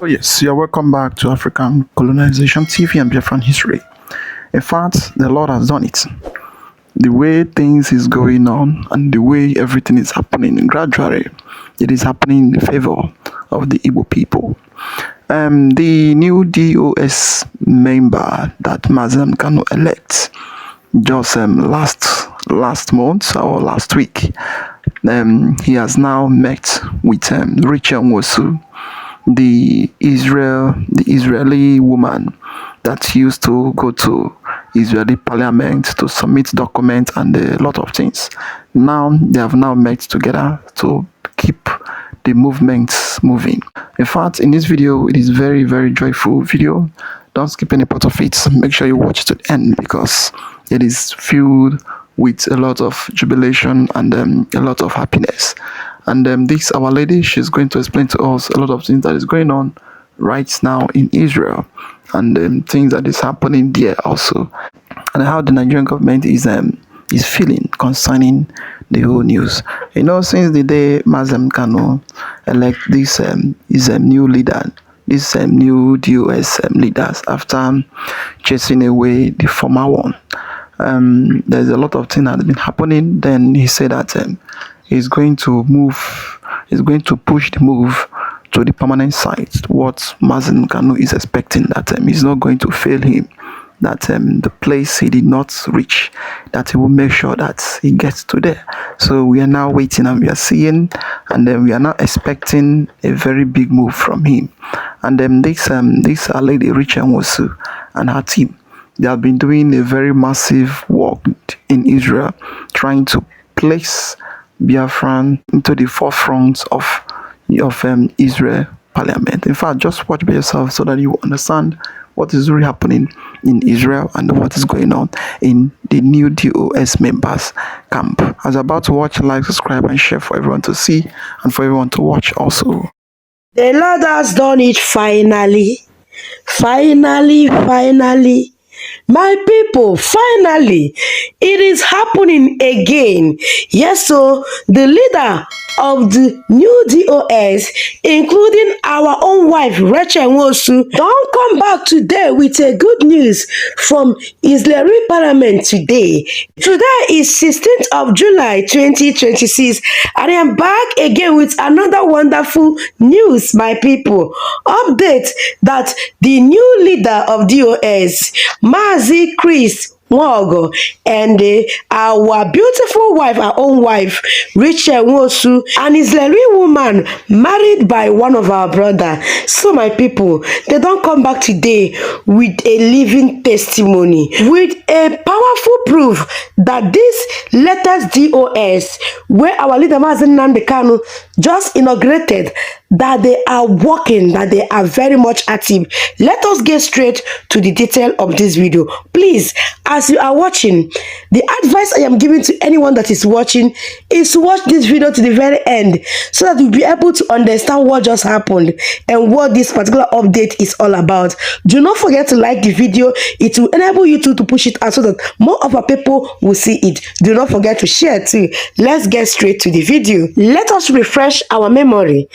Oh yes, you're welcome back to African Colonization TV and Biafran History. In fact, the Lord has done it. The way things is going on and the way everything is happening gradually, it is happening in the favor of the Igbo people. The new DOS member that Mazi Nnamdi Kanu elect just last month or last week, he has now met with Rachel Nwosu, the Israeli woman that used to go to Israeli parliament to submit documents and a lot of things. Now they have now met together to keep the movements moving. In fact, in this video, it is very, very joyful video. Don't skip any part of it. Make sure you watch it to the end because it is filled with a lot of jubilation and a lot of happiness. And this our lady, she's going to explain to us a lot of things that is going on right now in Israel and things that is happening there also, and how the Nigerian government is feeling concerning the whole news. You know, since the day Mazi Nnamdi Kanu elect this new leader, this new DOS leaders after chasing away the former one, there's a lot of things that have been happening. Then he said that he's going to push the move to the permanent site. What Mazi Nnamdi Kanu is expecting, that he's not going to fail him, that the place he did not reach, that he will make sure that he gets to there. So we are now waiting and we are seeing, and then we are now expecting a very big move from him. And then this lady Rachel Nwosu and her team, they have been doing a very massive work in Israel, trying to place Biafran into the forefront of Israel parliament. In fact, just watch by yourself so that you understand what is really happening in Israel and what is going on in the new DOS members camp. I was about to watch, like, subscribe and share for everyone to see and for everyone to watch also. The Lord has done it finally. My people, finally, it is happening again. Yes, so the leader of the new DOS, including our own wife, Rachel Nwosu, don't come back today with a good news from Israeli parliament today. Today is 16th of July, 2026, and I am back again with another wonderful news, my people. Update that the new leader of DOS, Mazi Nnamdi, and our beautiful wife, our own wife, Rachel Nwosu, an Israeli woman married by one of our brother. So my people, they don't come back today with a living testimony, with a powerful proof that this latest DOS, where our leader Mazi Nnamdi Kanu just inaugurated, that they are working, that they are very much active. Let us get straight to the detail of this video. Please, as you are watching, the advice I am giving to anyone that is watching is to watch this video to the very end so that you'll be able to understand what just happened and what this particular update is all about. Do not forget to like the video. It will enable you to push it out so that more of our people will see it. Do not forget to share too. Let's get straight to the video. Let us refresh our memory.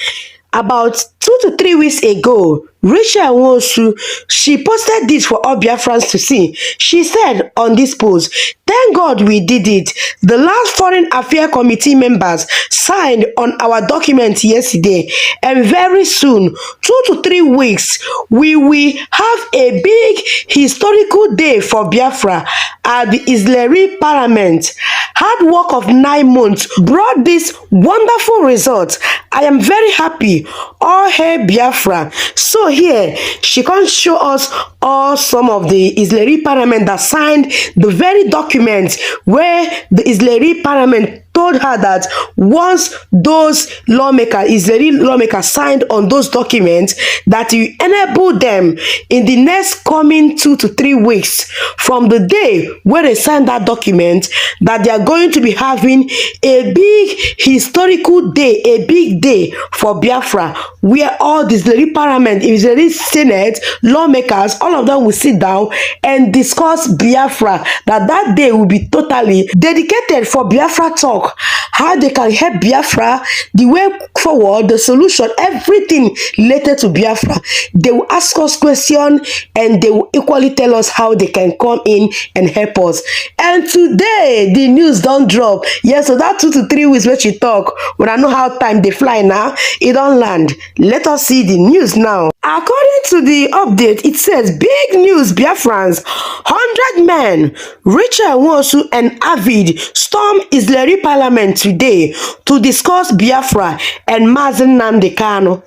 About 2 to 3 weeks ago, Rachel Nwosu, she posted this for all Biafrans to see. She said on this post, "Thank God we did it. The last Foreign Affairs Committee members signed on our document yesterday, and very soon, 2 to 3 weeks, we will have a big historical day for Biafra at the Israeli parliament. Hard work of 9 months brought this wonderful result. I am very happy. All hail Biafra." So here, she can show us all some of the Israeli parliament that signed the very document where the Israeli parliament told her that once those Israeli lawmakers signed on those documents, that you enable them in the next coming 2 to 3 weeks from the day where they signed that document, that they are going to be having a big historical day, a big day for Biafra, where all the Israeli parliament, Israeli Senate, lawmakers, all of them will sit down and discuss Biafra, that day will be totally dedicated for Biafra talk, how they can help Biafra, the way forward, the solution, everything related to Biafra. They will ask us questions and they will equally tell us how they can come in and help us. And today the news don't drop. Yes, so that 2 to 3 weeks when she talk, when I know how time they fly now, it don't land. Let us see the news now. According to the update, it says big news: Biafrans, 100 men, Richard Nwosu and Avid storm Israeli parliament today to discuss Biafra and Mazi Nnamdi Kanu.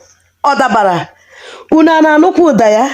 Odabara, unana nukwu daya.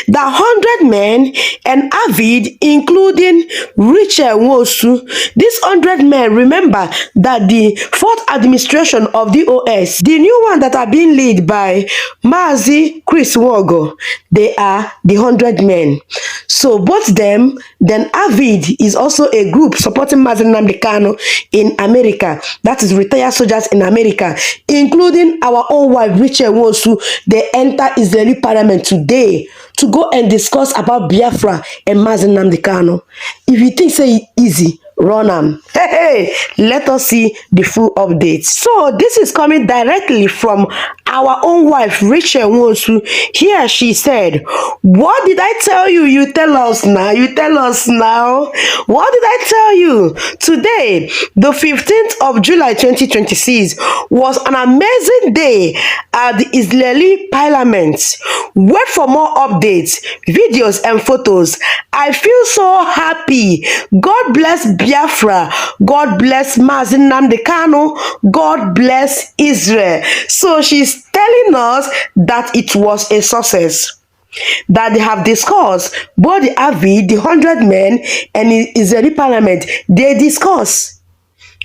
The 100 men and Avid, including Richard Nwosu. These 100 men, remember that the fourth administration of the OS, the new one that are being led by Mazi Wogo, they are the 100 men. So both them, then Avid is also a group supporting Mazi Nnamdi Kanu in America. That is retired soldiers in America, including our own wife Richard Nwosu. They enter Israeli parliament today to go and discuss about Biafra and Mazi Nnamdi Kanu. If you think say easy, run am. Hey, let us see the full update. So this is coming directly from our own wife, Richard Nwosu. Here she said, "What did I tell you? You tell us now. You tell us now. What did I tell you? Today, the 15th of July 2026, was an amazing day at the Israeli parliament. Wait for more updates, videos, and photos. I feel so happy. God bless Biafra. God bless Mazi Nnamdi Kanu. God bless Israel." So she's telling us that it was a success, that they have discussed, both the Avid, the 100 men, and the Israeli parliament, they discuss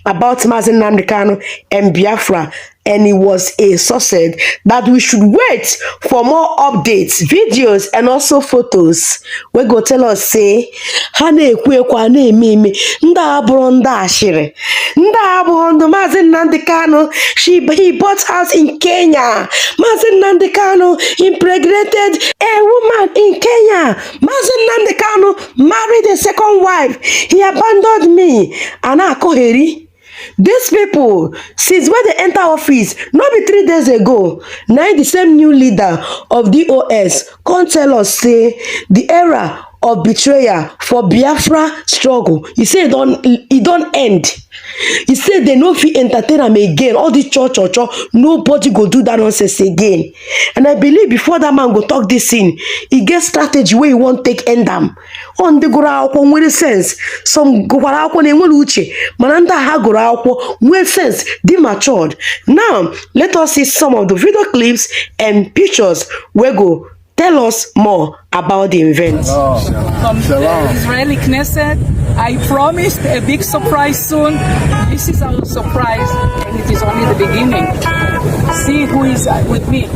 about Mazi Nnamdi Kanu and Biafra, and it was a success, that we should wait for more updates, videos, and also photos. We go tell us say, ha na-ekwu ekwu a na-eme eme, ndị abụrụ ndị ashịrị, ndị abụrụ ndị Mazi Nnamdi Kanu. He bought house in Kenya. Mazi Nnamdi Kanu impregnated a woman in Kenya. Mazi Nnamdi Kanu married a second wife. He abandoned me. Ana Koheri. These people, since when they enter office, not be 3 days ago, now the same new leader of the OS can't tell us say the era of betrayal for Biafra struggle. He said it don't end. He said they no fit entertain them again. All this church, nobody go do that nonsense again. And I believe before that man go talk this thing, he get strategy where he won't take end them. On the gora with sense. Some go uche. Mananda ha gora with sense. They matured. Now let us see some of the video clips and pictures where go tell us more about the event. From the Israeli Knesset, I promised a big surprise soon. This is our surprise, and it is only the beginning. See who is with me.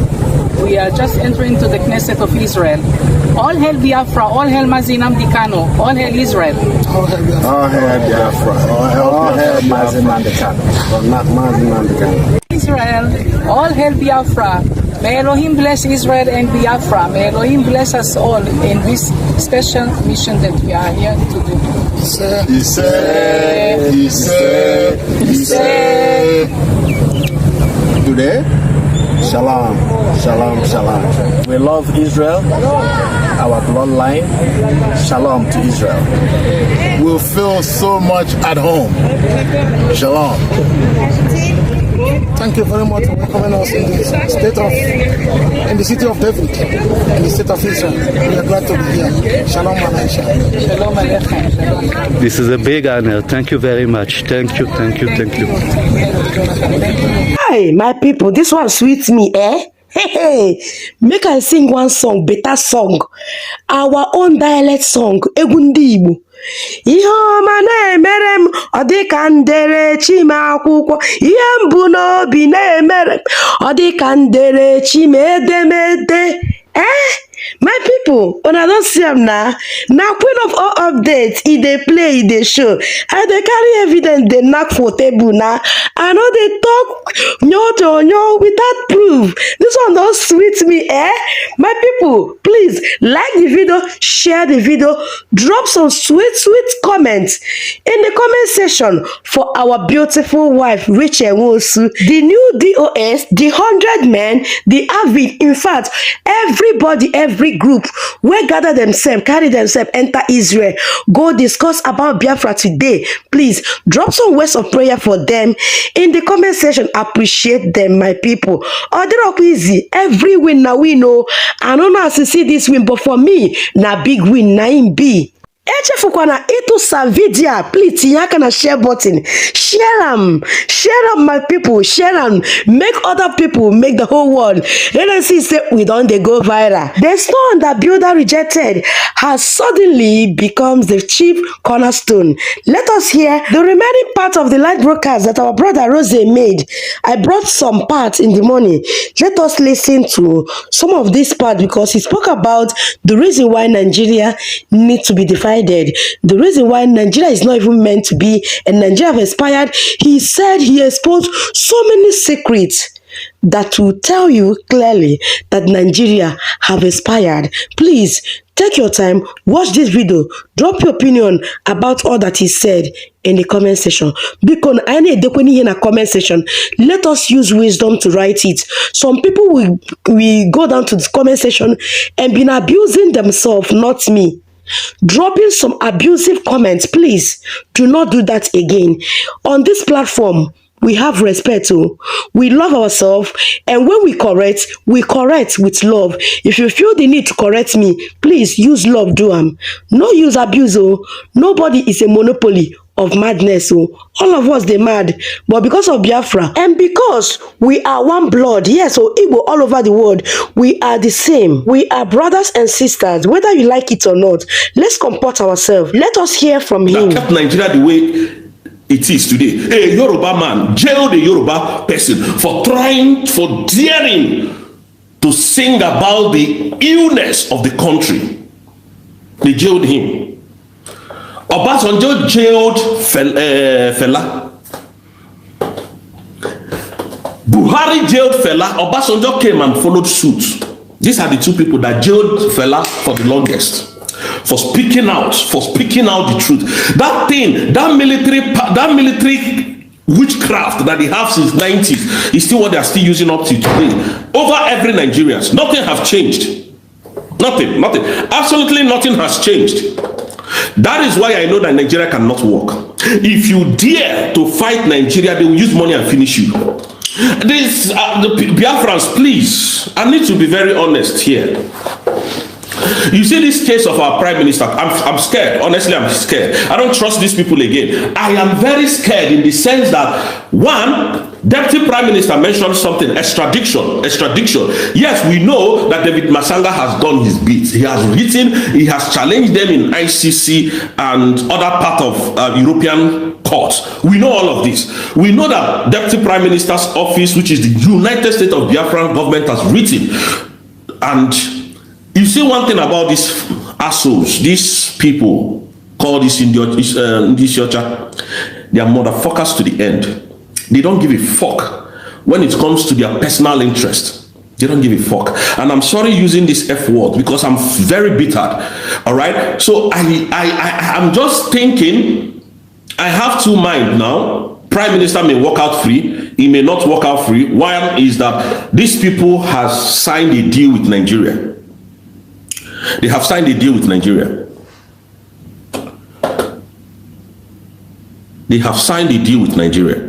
We are just entering to the Knesset of Israel. All hail Biafra, all hail Mazi Nnamdi Kanu, all hail Israel. All hail Biafra, all hail Mazi Nnamdi Kanu. Israel, all hail Biafra. May Elohim bless Israel and Biafra. May Elohim bless us all in this special mission that we are here to do. Today, shalom, shalom, shalom. We love Israel, our bloodline. Shalom to Israel. We'll feel so much at home. Shalom. Thank you very much for welcoming us in the city of David, in the state of Israel. We are glad to be here. Shalom Aleichem. Shalom Aleichem. This is a big honor. Thank you very much. Thank you, thank you, thank you. Hi, my people. This one sweets me, eh? Hey, make I sing one song, better song. Our own dialect song, Egundi Igbo. Ihe ọma na-emere m ọ dị ka ndere chi m akwụkwọ, ihe mbụ n'obi na-emere m ọ dị ka ndere chi m edemede. My people, una don see am na. Na queen of all updates, e dey play, e dey show. I dey carry evidence dey knack for table na. I no dey talk nyo without proof. This one don sweet me, eh? My people, please like the video, share the video, drop some sweet comments in the comment section for our beautiful wife, Rachel Nwosu, the new DOS, the 100 men, the avid. In fact, everybody, every group wey gather themselves, carry themselves, enter Israel, go discuss about Biafra today. Please drop some words of prayer for them in the comment section. Appreciate them, my people. Odirokwu easy, every win na win o. I don't know how to see this win, but for me, na big win na im be. Echefukwana itusa video, please tinye aka na share button. Share am, my people, share am. Make other people, make the whole world. Let us see say we don dey go viral. The stone that builder rejected has suddenly becomes the chief cornerstone. Let us hear the remaining part of the live broadcast that our brother Rose made. I brought some parts in the morning. Let us listen to some of this part because he spoke about the reason why Nigeria needs to be divided. The reason why Nigeria is not even meant to be and Nigeria have expired. He said he exposed so many secrets that will tell you clearly that Nigeria have expired. Please take your time, watch this video, drop your opinion about all that he said in the comment section. Because I need in a comment section. Let us use wisdom to write it. Some people will go down to the comment section and be abusing themselves, not me. Dropping some abusive comments. Please do not do that again. On this platform, we have respect. We love ourselves, and when we correct with love. If you feel the need to correct me, please use love, do am. No use abuse. Nobody is a monopoly of madness. All of us, they mad, but because of Biafra and because we are one blood, yes, Igbo all over the world, we are the same. We are brothers and sisters, whether you like it or not. Let's comport ourselves. Let us hear from him. Kept Nigeria the way it is today. A Yoruba man jailed a Yoruba person for daring to sing about the illness of the country. They jailed him. Obasanjo jailed Fela. Buhari jailed Fela. Obasanjo came and followed suit. These are the two people that jailed Fela for the longest. For speaking out the truth. That thing, that military witchcraft that they have since 90s is still what they are still using up to today. Over every Nigerian. Nothing has changed. Nothing. Absolutely nothing has changed. That is why I know that Nigeria cannot work. If you dare to fight Nigeria, they will use money and finish you. The Biafrans, please, I need to be very honest here. You see this case of our prime minister, I'm scared. Honestly, I'm scared. I don't trust these people again. I am very scared in the sense that, one, Deputy Prime Minister mentioned something, extradition. Yes, we know that David Masanga has done his bit. He has written, he has challenged them in ICC and other part of European courts. We know all of this. We know that Deputy Prime Minister's office, which is the United States of Biafran government, has written. And you see one thing about these assholes, these people call this in this church, they are motherfuckers to the end. They don't give a fuck when it comes to their personal interest. They don't give a fuck. And I'm sorry using this F word because I'm very bitter. All right. So I'm just thinking, I have two minds now. Prime Minister may walk out free. He may not walk out free. One is that these people have signed a deal with Nigeria. They have signed a deal with Nigeria. They have signed a deal with Nigeria.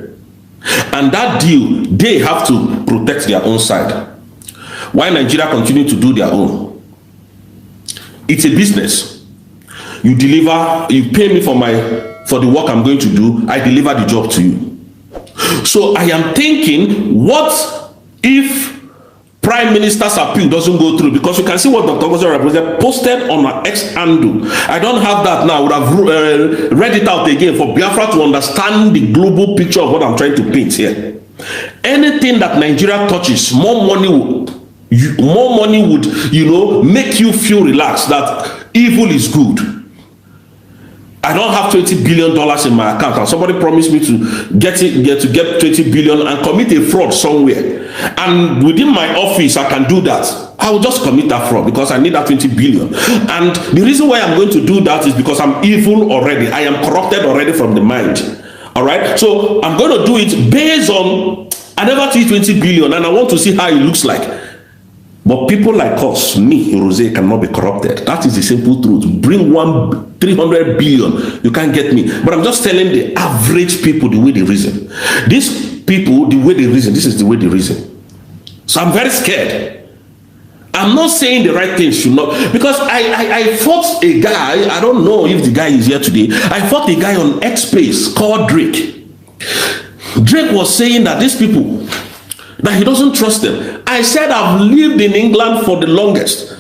And that deal, they have to protect their own side. While Nigeria continue to do their own. It's a business. You deliver, you pay me for the work I'm going to do, I deliver the job to you. So I am thinking, what if Prime Minister's appeal doesn't go through? Because you can see what Dr. Gozo posted on our X handle. I don't have that now. I would have read it out again for Biafra to understand the global picture of what I'm trying to paint here. Anything that Nigeria touches, more money more money would, make you feel relaxed that evil is good. I don't have $20 billion in my account, and somebody promised me to get $20 billion and commit a fraud somewhere. And within my office, I can do that. I will just commit that fraud because I need that $20 billion. And the reason why I'm going to do that is because I'm evil already. I am corrupted already from the mind. All right. So I'm going to do it based on I never see 20 billion, and I want to see how it looks like. But people like us, me, Rose, cannot be corrupted. That is the simple truth. Bring 300 billion, you can't get me. But I'm just telling the average people the way they reason. These people, the way they reason, this is the way they reason. So I'm very scared. I'm not saying the right thing should not, because I fought a guy, I don't know if the guy is here today. I fought a guy on X Space called Drake. Drake was saying that these people, that he doesn't trust them. I said I've lived in England for the longest.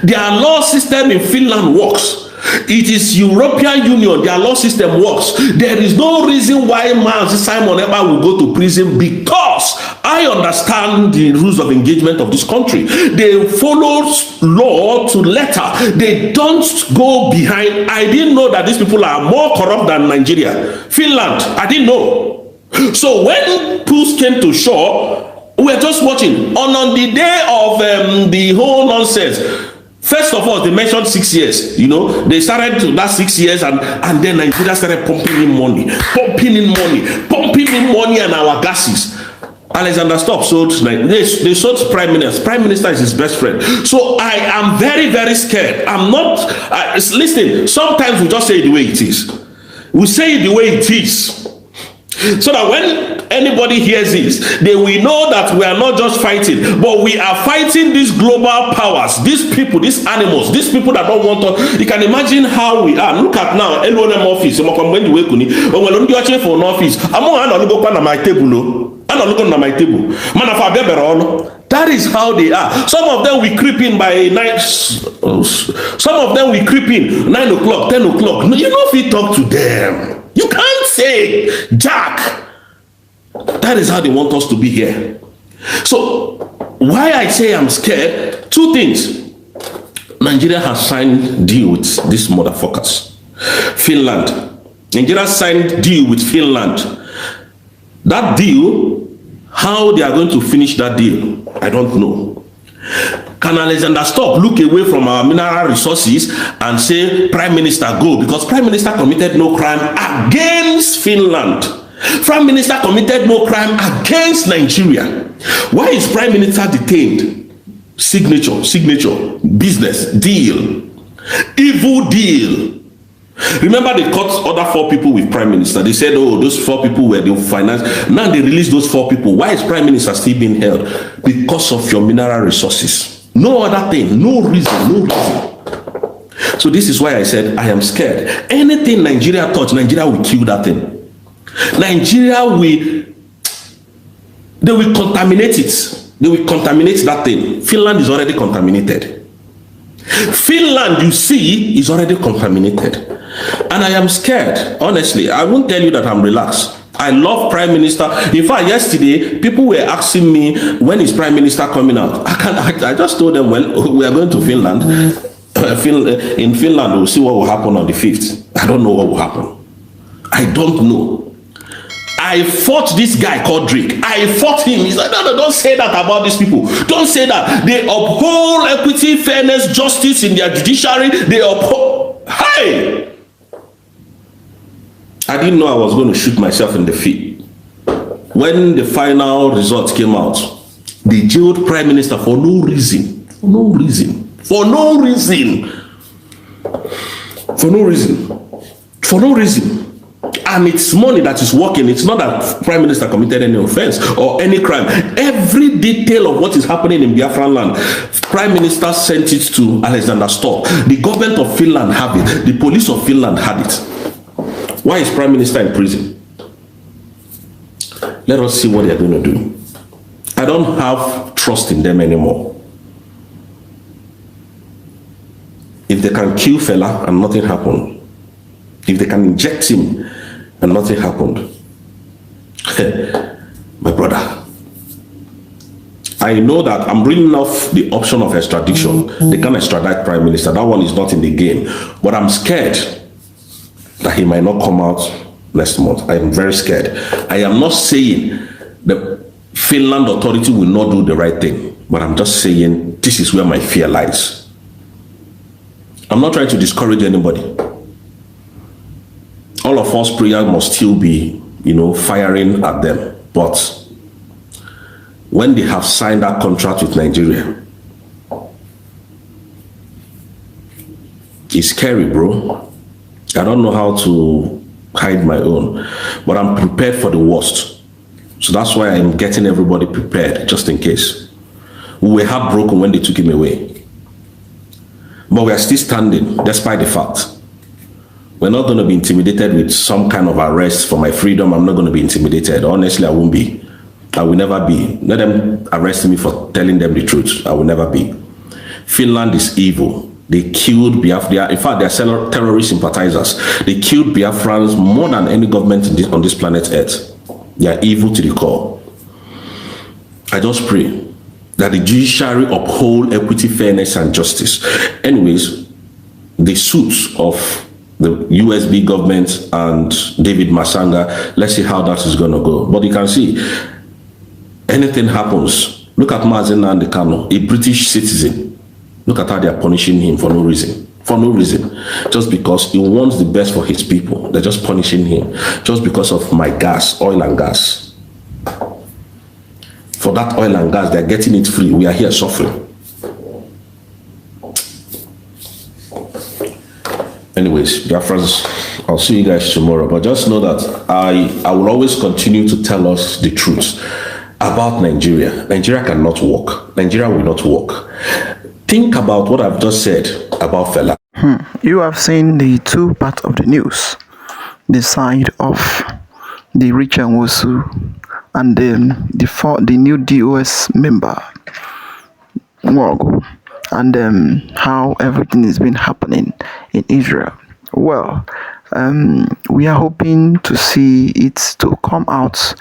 Their law system in Finland works. It is European Union, their law system works. There is no reason why Mazi Simon ever will go to prison, because I understand the rules of engagement of this country. They follow law to letter. They don't go behind. I didn't know that these people are more corrupt than Nigeria. Finland, I didn't know. So when Puss came to shore, we were just watching. On the day of the whole nonsense, first of all, they mentioned 6 years. They started to that 6 years, and then Nigeria started pumping in money and our gases. Alexander Stubb sold, they sold Prime Minister. Prime Minister is his best friend. So I am very, very scared. I'm not, listen, sometimes we just say it the way it is. We say it the way it is. So that when anybody hears this, they will know that we are not just fighting, but we are fighting these global powers, these people, these animals, these people that don't want to. You can imagine how we are. Look at now, LOM office. When we're watching for an office, I'm going to look on my table. I'm not looking at my table. That is how they are. Some of them we creep in by 9. Some of them we creep in 9 o'clock, 10 o'clock. No, you know if you talk to them. You can't say, Jack. That is how they want us to be here. So, why I say I'm scared? 2 things. Nigeria has signed deal with these motherfuckers. Finland. Nigeria signed deal with Finland. That deal, how they are going to finish that deal, I don't know. Can Alexander Stubb look away from our mineral resources and say, Prime Minister, go? Because Prime Minister committed no crime against Finland. Prime Minister committed no crime against Nigeria. Why is Prime Minister detained? Signature, business, deal, evil deal. Remember they caught other 4 people with Prime Minister. They said, oh, those 4 people were the finance. Now they released those 4 people. Why is Prime Minister still being held? Because of your mineral resources. No other thing, no reason. So this is why I said I am scared. Anything Nigeria touch, Nigeria will kill that thing. Nigeria they will contaminate it. They will contaminate that thing. Finland is already contaminated. Finland, you see, is already contaminated. And I am scared, honestly. I won't tell you that I'm relaxed. I love Prime Minister. In fact, yesterday, people were asking me, when is Prime Minister coming out? I just told them, well, we are going to Finland. In Finland, we'll see what will happen on the 5th. I don't know what will happen. I don't know. I fought this guy called Drake. I fought him. He's like, no, don't say that about these people. Don't say that. They uphold equity, fairness, justice in their judiciary. They uphold. Hey! I didn't know I was going to shoot myself in the feet. When the final results came out, they jailed Prime Minister for no reason. For no reason. And it's money that is working. It's not that Prime Minister committed any offense or any crime. Every detail of what is happening in Biafran land, Prime Minister sent it to Alexander Stubb. The government of Finland have it. The police of Finland had it. Why is Prime Minister in prison? Let us see what they are going to do. I don't have trust in them anymore. If they can kill fella and nothing happened, if they can inject him and nothing happened, my brother, I know that I'm bringing off the option of extradition. They can extradite Prime Minister. That one is not in the game. But I'm scared that he might not come out next month. I am very scared. I am not saying the Finland authority will not do the right thing, but I'm just saying this is where my fear lies. I'm not trying to discourage anybody. All of us prayers must still be, firing at them. But when they have signed that contract with Nigeria, it's scary, bro. I don't know how to hide my own, but I'm prepared for the worst. So that's why I'm getting everybody prepared, just in case. We were heartbroken when they took him away. But we are still standing, despite the fact. We're not going to be intimidated with some kind of arrest for my freedom. I'm not going to be intimidated. Honestly, I won't be. I will never be. Let them arrest me for telling them the truth. I will never be. Finland is evil. They killed Biafra. In fact, they are terrorist sympathizers. They killed Biafrans more than any government on this planet Earth. They are evil to the core. I just pray that the judiciary uphold equity, fairness, and justice. Anyways, the suits of the USB government and David Masanga, let's see how that is going to go. But you can see, anything happens. Look at Mazi Nnamdi Kanu, a British citizen. Look at how they are punishing him for no reason. For no reason. Just because he wants the best for his people. They're just punishing him. Just because of my gas, oil and gas. For that oil and gas, they're getting it free. We are here suffering. Anyways, Biafrans, I'll see you guys tomorrow. But just know that I will always continue to tell us the truth about Nigeria. Nigeria cannot work. Nigeria will not work. Think about what I've just said about Fela. You have seen the two parts of the news. The side of the rich and Wosu, and then the new DOS member, Wago, and how everything has been happening in Israel. Well, we are hoping to see it to come out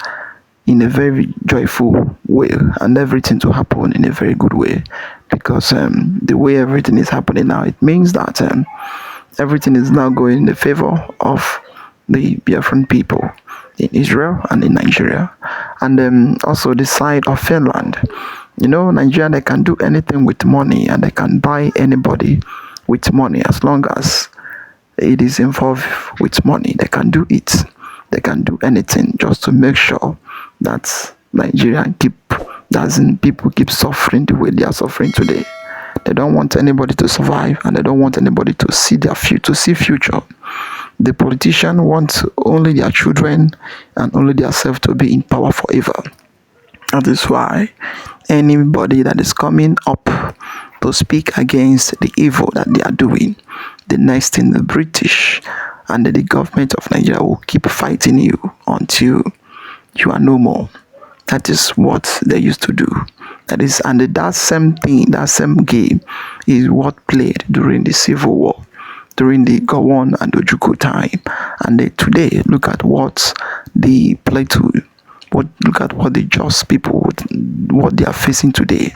in a very joyful way and everything to happen in a very good way, because the way everything is happening now, it means that everything is now going in the favor of the Biafran people in Israel and in Nigeria, and also the side of Finland. Nigeria, they can do anything with money, and they can buy anybody with money as long as it is involved with money. They can do it. They can do anything just to make sure that Nigeria people keep suffering the way they are suffering today. They don't want anybody to survive, and they don't want anybody to see their future. The politicians want only their children and only themselves to be in power forever. That is why anybody that is coming up to speak against the evil that they are doing, the next thing the British and the government of Nigeria will keep fighting you until you are no more. That is what they used to do. That same thing, that same game is what played during the Civil War, during the Gowon and Ojukwu time. And today, look at what the Plateau, look at what the just people, what they are facing today,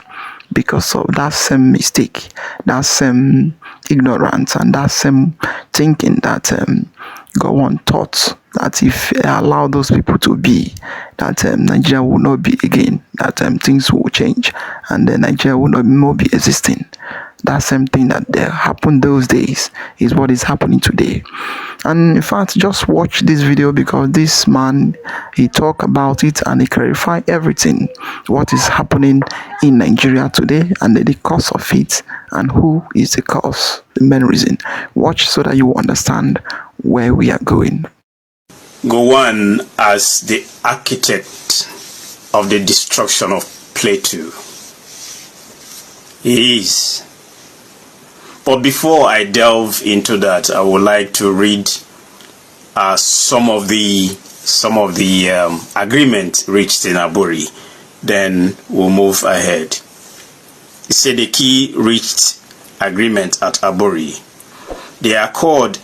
because of that same mistake, that same ignorance, and that same thinking that Gowon thought that if they allow those people to be, that Nigeria will not be again, that things will change, and then Nigeria will not more be existing. That same thing that happened those days is what is happening today. And in fact, just watch this video, because this man, he talked about it and he clarified everything, what is happening in Nigeria today, and the cause of it, and who is the cause, the main reason. Watch so that you understand where we are going. Gowon as the architect of the destruction of Plateau. He is. But before I delve into that, I would like to read some of the agreement reached in Aburi. Then we'll move ahead. It said the key reached agreement at Aburi. The accord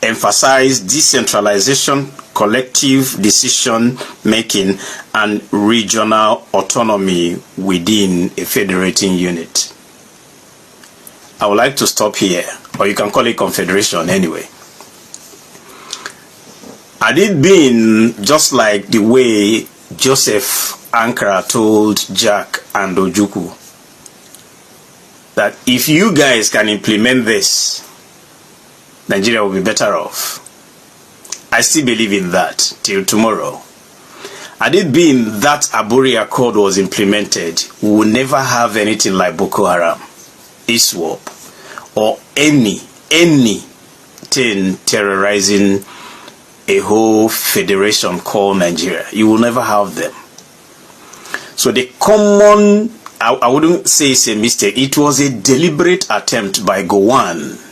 emphasize decentralization, collective decision making, and regional autonomy within a federating unit. I would like to stop here, or you can call it confederation anyway. Had it been just like the way Joseph Ankara told Jack and Ojukwu, that if you guys can implement this, Nigeria will be better off. I still believe in that till tomorrow. Had it been that Aburi Accord was implemented, we will never have anything like Boko Haram, ISWAP, or anything terrorizing a whole federation called Nigeria. You will never have them. So the common, I wouldn't say it's a mistake, it was a deliberate attempt by Gowon.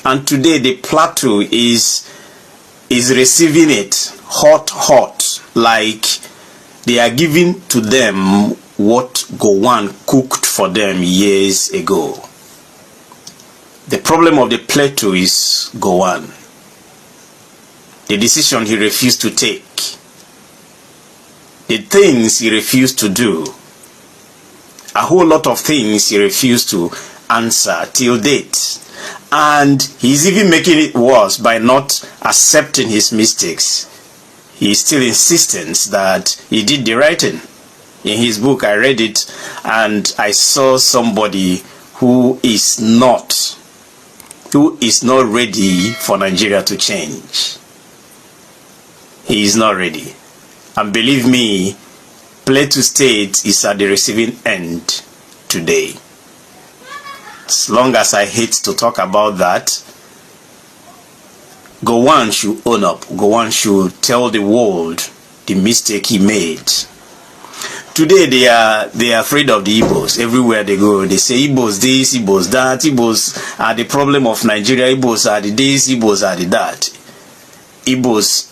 And today the plateau is receiving it hot, like they are giving to them what Gowon cooked for them years ago. The problem of the plateau is Gowon. The decision he refused to take. The things he refused to do. A whole lot of things he refused to answer till date. And he's even making it worse by not accepting his mistakes. He's still insistent that he did the right thing. In his book, I read it, and I saw somebody who is not ready for Nigeria to change. He is not ready. And believe me, Plateau State is at the receiving end today. As long as I hate to talk about that, Gowon should own up. Gowon should tell the world the mistake he made. Today they are afraid of the Igbos. Everywhere they go, they say Igbos this, Igbos that. Igbos are the problem of Nigeria. Igbos are the this, Igbos are the that. Igbos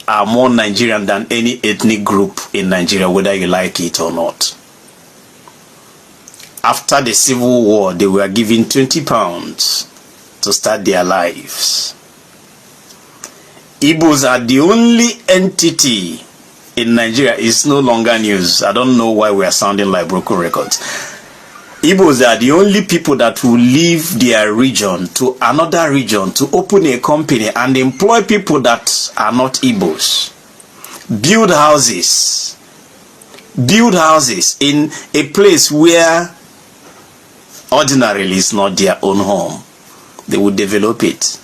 are more Nigerian than any ethnic group in Nigeria, whether you like it or not. After the Civil War, they were given £20 to start their lives. Igbos are the only entity in Nigeria. It's no longer news. I don't know why we are sounding like broken records. Igbos are the only people that will leave their region to another region to open a company and employ people that are not Igbos. Build houses in a place where ordinarily it's not their own home. They will develop it.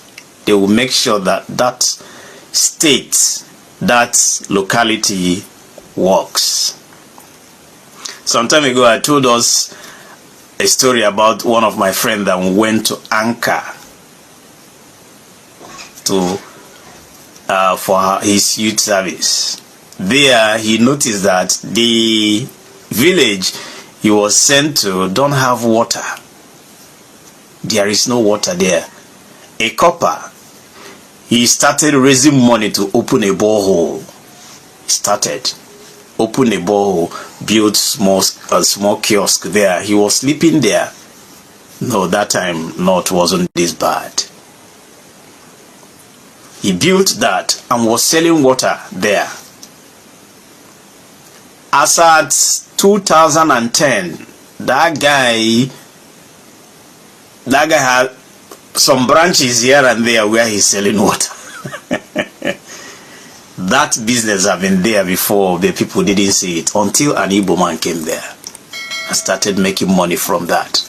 They will make sure that that state, that locality works. Some time ago I told us a story about one of my friends that went to Anchor for his youth service. There he noticed that the village he was sent to don't have water. There is no water there. A copper. He started raising money to open a borehole. Open a borehole, built a small kiosk there. He was sleeping there. No, that time North wasn't this bad. He built that and was selling water there. As at 2010, that guy had some branches here and there where he's selling water. That business have been there before, the people didn't see it until an Igbo man came there and started making money from that.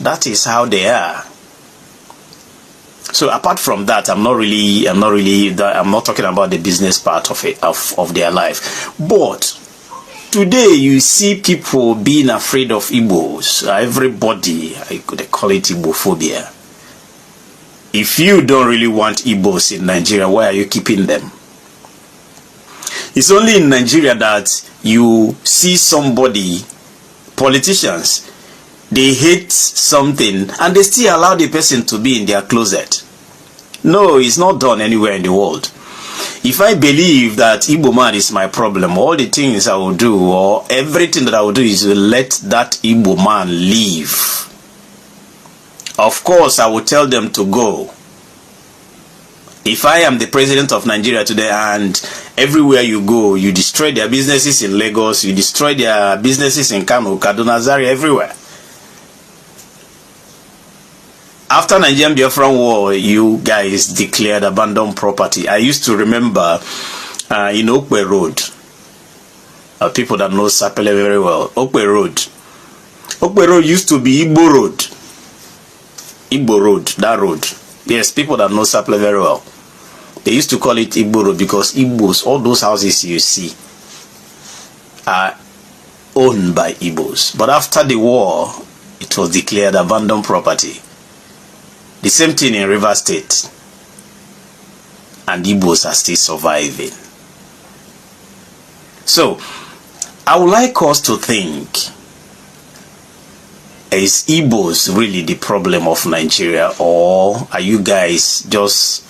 That is how they are. So apart from that, I'm not talking about the business part of it, of their life. But today you see people being afraid of Igbos. Everybody, they call it Igbophobia. If you don't really want Igbos in Nigeria, why are you keeping them? It's only in Nigeria that you see somebody, politicians, they hate something and they still allow the person to be in their closet. No, it's not done anywhere in the world. If I believe that Igbo man is my problem, all the things I will do, or everything that I will do is to let that Igbo man leave. Of course, I would tell them to go. If I am the president of Nigeria today and everywhere you go, you destroy their businesses in Lagos, you destroy their businesses in Kano, Kaduna, Zaria, everywhere. After Nigerian Biafran war, you guys declared abandoned property. I used to remember in Okwe Road, people that know Sapele very well, Okwe Road. Okwe Road used to be Igbo Road. Igbo Road, that road. Yes, people that know Sapele very well. They used to call it Igbo Road because Igbos, all those houses you see, are owned by Igbos. But after the war, it was declared abandoned property. The same thing in Rivers State. And Igbos are still surviving. So, I would like us to think, is Igbos really the problem of Nigeria, or are you guys just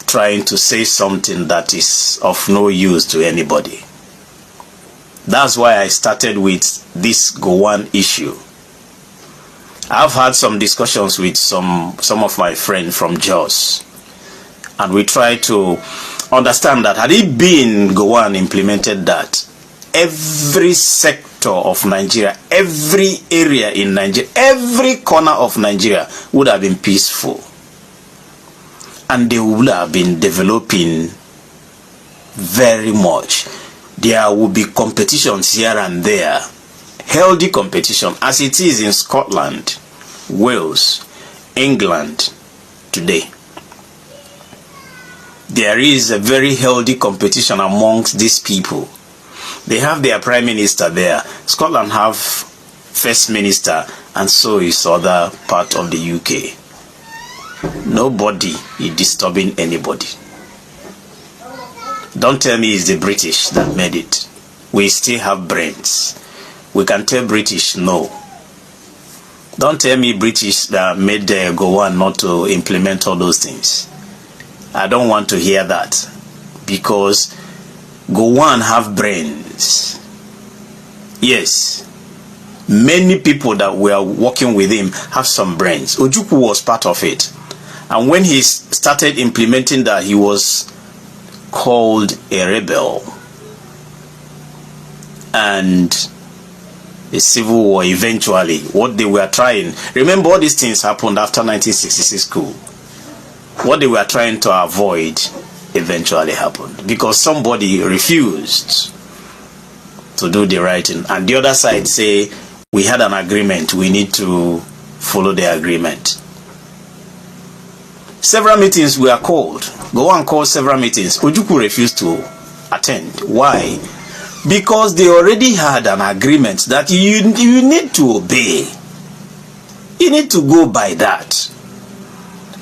trying to say something that is of no use to anybody? That's why I started with this Gowon issue. I've had some discussions with some of my friends from Jos, and we try to understand that had it been Gowon implemented that, every sector of Nigeria, every area in Nigeria, every corner of Nigeria would have been peaceful. And they would have been developing very much. There will be competitions here and there, healthy competition, as it is in Scotland, Wales, England today. There is a very healthy competition amongst these people. They have their prime minister there. Scotland have first minister, and so is other part of the UK. Nobody is disturbing anybody. Don't tell me it's the British that made it. We still have brains. We can tell British no. Don't tell me British that made the Gowon not to implement all those things. I don't want to hear that, because Gowon have brains. Yes, many people that were working with him have some brains. Ojukwu was part of it. And when he started implementing that, he was called a rebel. And a civil war eventually, what they were trying. Remember, all these things happened after 1966 coup. What they were trying to avoid eventually happened, because somebody refused to do the right thing. And the other side say, we had an agreement, we need to follow the agreement. Several meetings were called. Gowon called several meetings. Ojukwu refused to attend. Why? Because they already had an agreement that you need to obey. You need to go by that.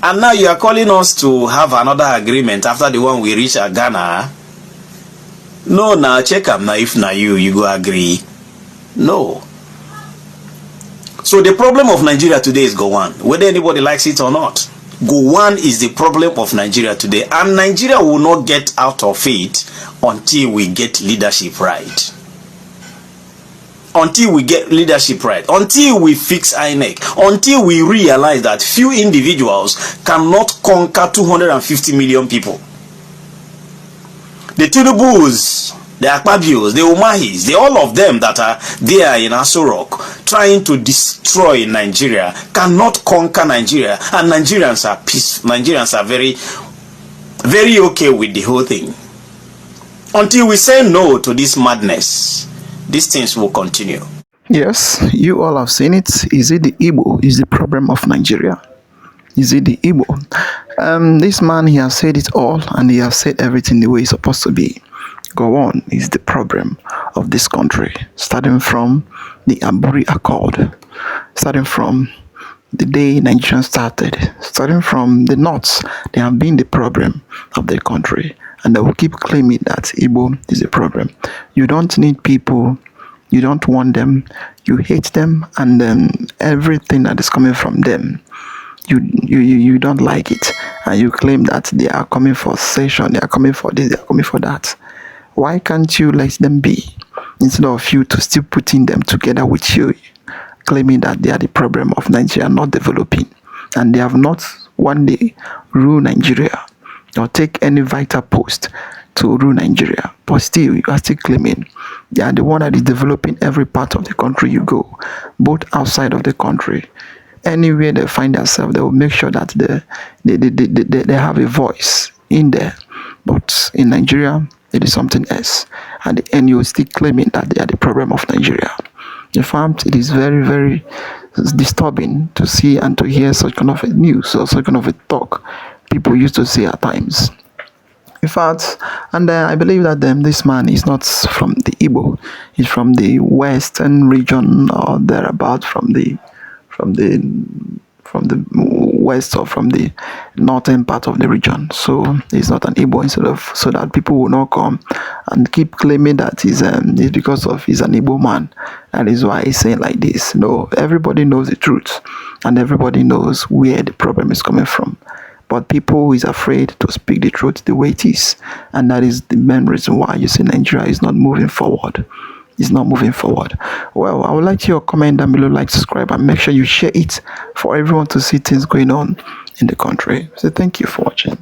And now you are calling us to have another agreement after the one we reached at Ghana. No, now check up now. If now you go agree. No. So the problem of Nigeria today is Gowon, whether anybody likes it or not. Gowon is the problem of Nigeria today, and Nigeria will not get out of it until we get leadership right. Until we get leadership right, until we fix INEC, until we realize that few individuals cannot conquer 250 million people. The Tinubus, the Akpabios, the Umahis, all of them that are there in Aso Rock trying to destroy Nigeria cannot conquer Nigeria, and Nigerians are peaceful. Nigerians are very, very okay with the whole thing. Until we say no to this madness, these things will continue. Yes, you all have seen it. Is it the Igbo is the problem of Nigeria? Is it the Igbo? This man, he has said it all, and he has said everything the way it's supposed to be. Gowon is the problem of this country, starting from the Aburi Accord, starting from the day Nigeria started, starting from the North. They have been the problem of the country, and they will keep claiming that Igbo is the problem. You don't need people, you don't want them, you hate them, and then everything that is coming from them, you don't like it, and you claim that they are coming for session, they are coming for this, they are coming for that. Why can't you let them be, instead of you to still putting them together with you, claiming that they are the problem of Nigeria not developing, and they have not one day rule Nigeria or take any vital post to rule Nigeria, but still you are still claiming they are the one that is developing every part of the country you go, both outside of the country. Anywhere they find themselves, they will make sure that they have a voice in there. But in Nigeria, it is something else. At the end, you will still claiming that they are the problem of Nigeria. In fact, it is very, very disturbing to see and to hear such kind of a news or such kind of a talk people used to say at times. In fact, and I believe that this man is not from the Igbo. He's from the western region or thereabout, from the west or from the northern part of the region. So he's not an Igbo, instead of so that people will not come and keep claiming that it's because of he's an Igbo man. That is why he's saying like this. No, everybody knows the truth and everybody knows where the problem is coming from. But people is afraid to speak the truth the way it is. And that is the main reason why you see Nigeria is not moving forward. It's not moving forward. Well, I would like your comment down below, like, subscribe, and make sure you share it for everyone to see things going on in the country. So thank you for watching.